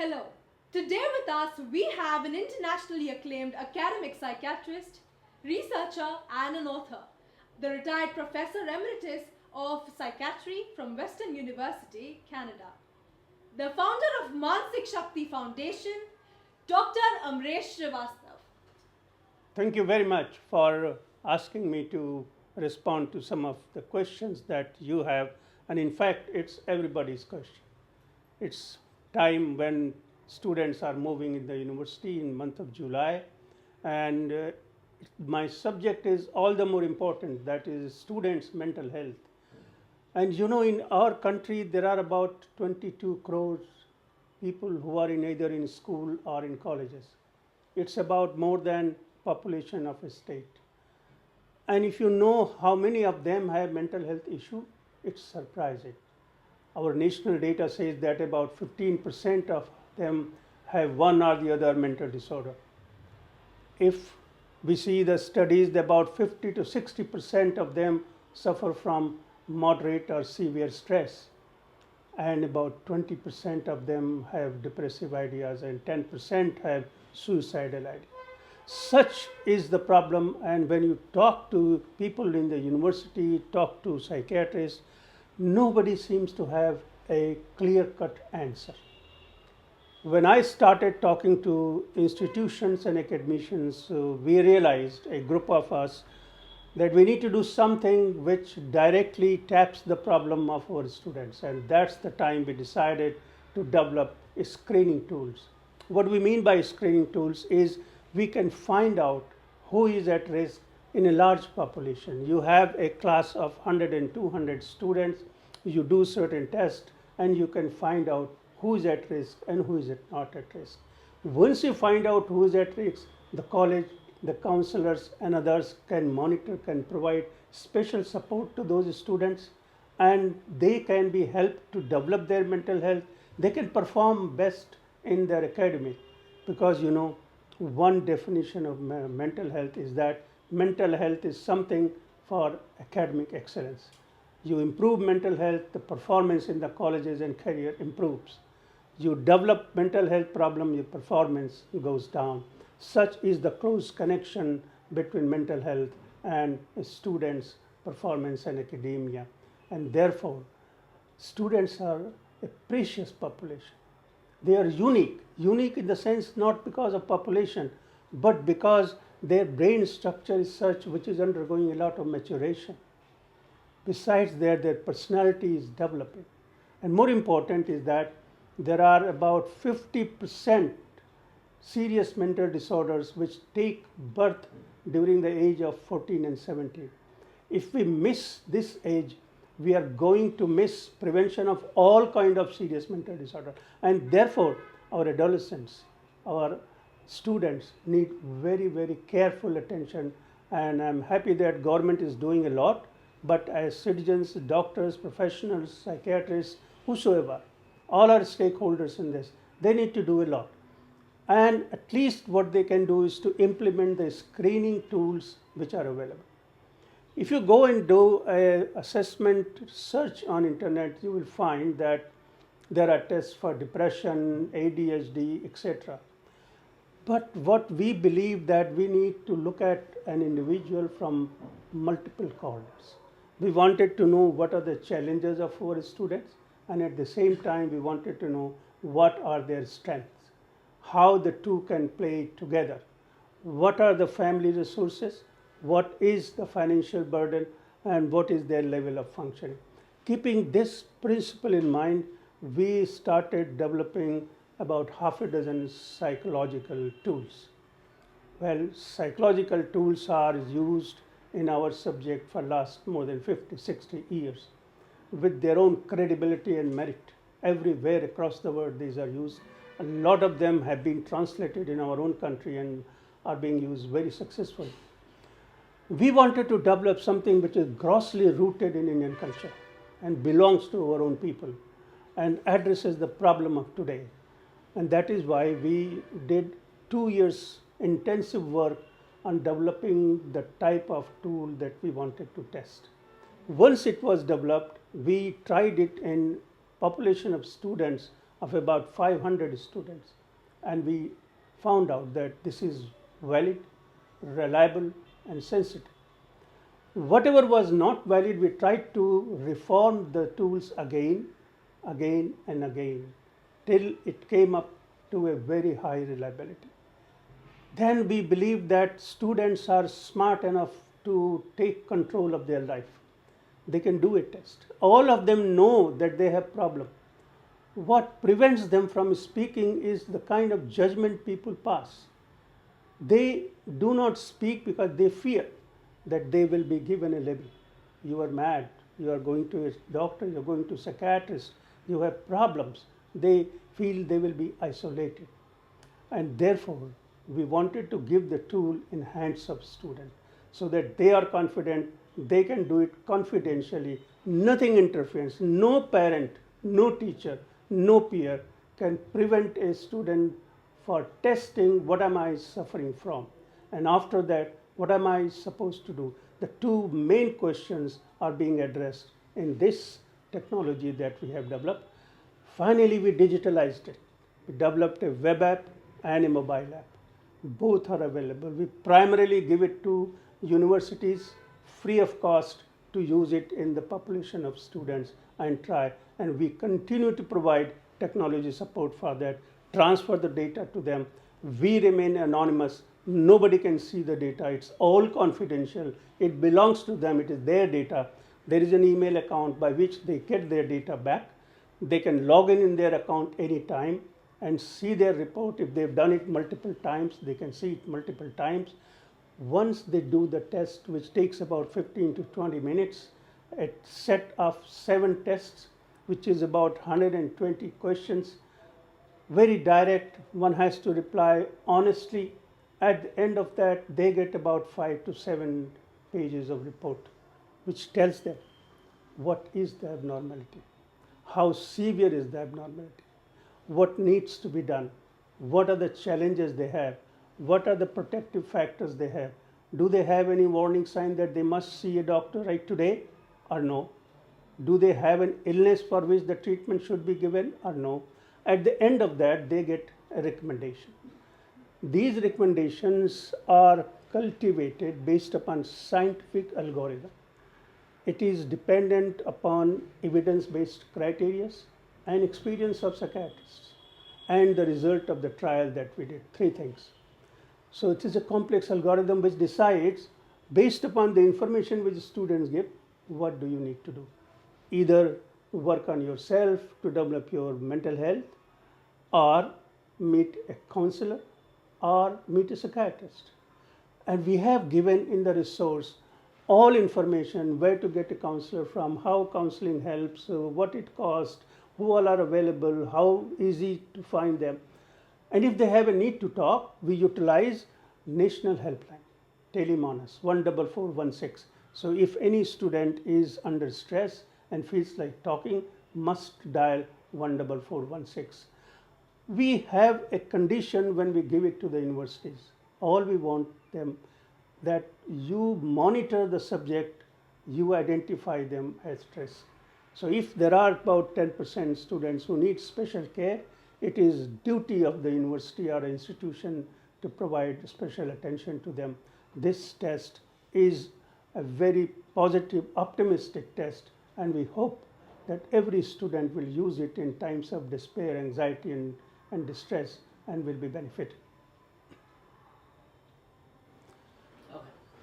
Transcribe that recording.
Hello. Today with us we have an internationally acclaimed academic psychiatrist, researcher and an author, the retired Professor Emeritus of Psychiatry from Western University, Canada, the founder of Mansik Shakti Foundation, Dr. Amresh Srivastav. Thank you very much for asking me to respond to some of the questions that you have. And in fact, it's everybody's question. It's time when students are moving in the university in month of July. And my subject is all the more important, that is students' mental health. And in our country, there are about 22 crores people who are either in school or in colleges. It's about more than population of a state. And if you know how many of them have mental health issue, it's surprising. Our national data says that about 15% of them have one or the other mental disorder. If we see the studies, about 50 to 60% of them suffer from moderate or severe stress, and about 20% of them have depressive ideas, and 10% have suicidal ideas. Such is the problem, and when you talk to people in the university, talk to psychiatrists, nobody seems to have a clear-cut answer. When I started talking to institutions and academicians, we realized, a group of us, that we need to do something which directly taps the problem of our students, and that's the time we decided to develop screening tools. What we mean by screening tools is we can find out who is at risk in a large population. You have a class of 100 and 200 students, you do certain tests, and you can find out who is at risk and who is not at risk. Once you find out who is at risk, the college, the counselors and others can monitor, can provide special support to those students, and they can be helped to develop their mental health. They can perform best in their academic, because one definition of mental health is that mental health is something for academic excellence. You improve mental health, the performance in the colleges and career improves. You develop mental health problem, your performance goes down. Such is the close connection between mental health and students' performance and academia. And therefore, students are a precious population. They are unique in the sense not because of population, but because their brain structure is such which is undergoing a lot of maturation. Besides that, their personality is developing. And more important is that there are about 50% serious mental disorders which take birth during the age of 14 and 17. If we miss this age, we are going to miss prevention of all kind of serious mental disorder. And therefore, our adolescents, our students need very, very careful attention. And I'm happy that government is doing a lot, but as citizens, doctors, professionals, psychiatrists, whosoever, all are stakeholders in this, they need to do a lot. And at least what they can do is to implement the screening tools which are available. If you go and do an assessment search on internet, you will find that there are tests for depression, ADHD, etc. But what we believe that we need to look at an individual from multiple corners. We wanted to know what are the challenges of our students, and at the same time we wanted to know what are their strengths, how the two can play together, what are the family resources, what is the financial burden, and what is their level of functioning. Keeping this principle in mind, we started developing about half a dozen psychological tools. Well, psychological tools are used in our subject for last more than 50, 60 years with their own credibility and merit. Everywhere across the world these are used. A lot of them have been translated in our own country and are being used very successfully. We wanted to develop something which is grossly rooted in Indian culture and belongs to our own people and addresses the problem of today. And that is why we did 2 years intensive work on developing the type of tool that we wanted to test. Once it was developed, we tried it in population of students of about 500 students, and we found out that this is valid, reliable, and sensitive. Whatever was not valid, we tried to reform the tools again, and again, till it came up to a very high reliability. Then we believe that students are smart enough to take control of their life. They can do a test. All of them know that they have problem. What prevents them from speaking is the kind of judgment people pass. They do not speak because they fear that they will be given a label. You are mad, you are going to a doctor, you are going to a psychiatrist, you have problems. They feel they will be isolated. And therefore, we wanted to give the tool in hands of students so that they are confident, they can do it confidentially, nothing interferes, no parent, no teacher, no peer can prevent a student for testing what am I suffering from, and after that what am I supposed to do. The two main questions are being addressed in this technology that we have developed. Finally, we digitalized it. We developed a web app and a mobile app. Both are available. We primarily give it to universities free of cost to use it in the population of students and try, and we continue to provide technology support for that, transfer the data to them. We remain anonymous. Nobody can see the data. It's all confidential. It belongs to them. It is their data. There is an email account by which they get their data back. They can log in their account anytime and see their report. If they've done it multiple times, they can see it multiple times. Once they do the test, which takes about 15 to 20 minutes, a set of 7 tests, which is about 120 questions, very direct, one has to reply honestly. At the end of that, they get about 5 to 7 pages of report, which tells them what is the abnormality, how severe is the abnormality, what needs to be done, what are the challenges they have, what are the protective factors they have. Do they have any warning sign that they must see a doctor right today or no? Do they have an illness for which the treatment should be given or no? At the end of that, they get a recommendation. These recommendations are cultivated based upon scientific algorithm. It is dependent upon evidence-based criteria and experience of psychiatrists and the result of the trial that we did. 3 things. So it is a complex algorithm which decides, based upon the information which students give, what do you need to do. Either work on yourself to develop your mental health, or meet a counselor, or meet a psychiatrist. And we have given in the resource all information, where to get a counselor from, how counseling helps, what it costs, who all are available, how easy to find them. And if they have a need to talk, we utilize national helpline, Telemonas 14416. So if any student is under stress and feels like talking, must dial 14416. We have a condition when we give it to the universities. All we want them that you monitor the subject, you identify them as stress. So if there are about 10% students who need special care, it is duty of the university or institution to provide special attention to them. This test is a very positive, optimistic test, and we hope that every student will use it in times of despair, anxiety, and distress, and will be benefited.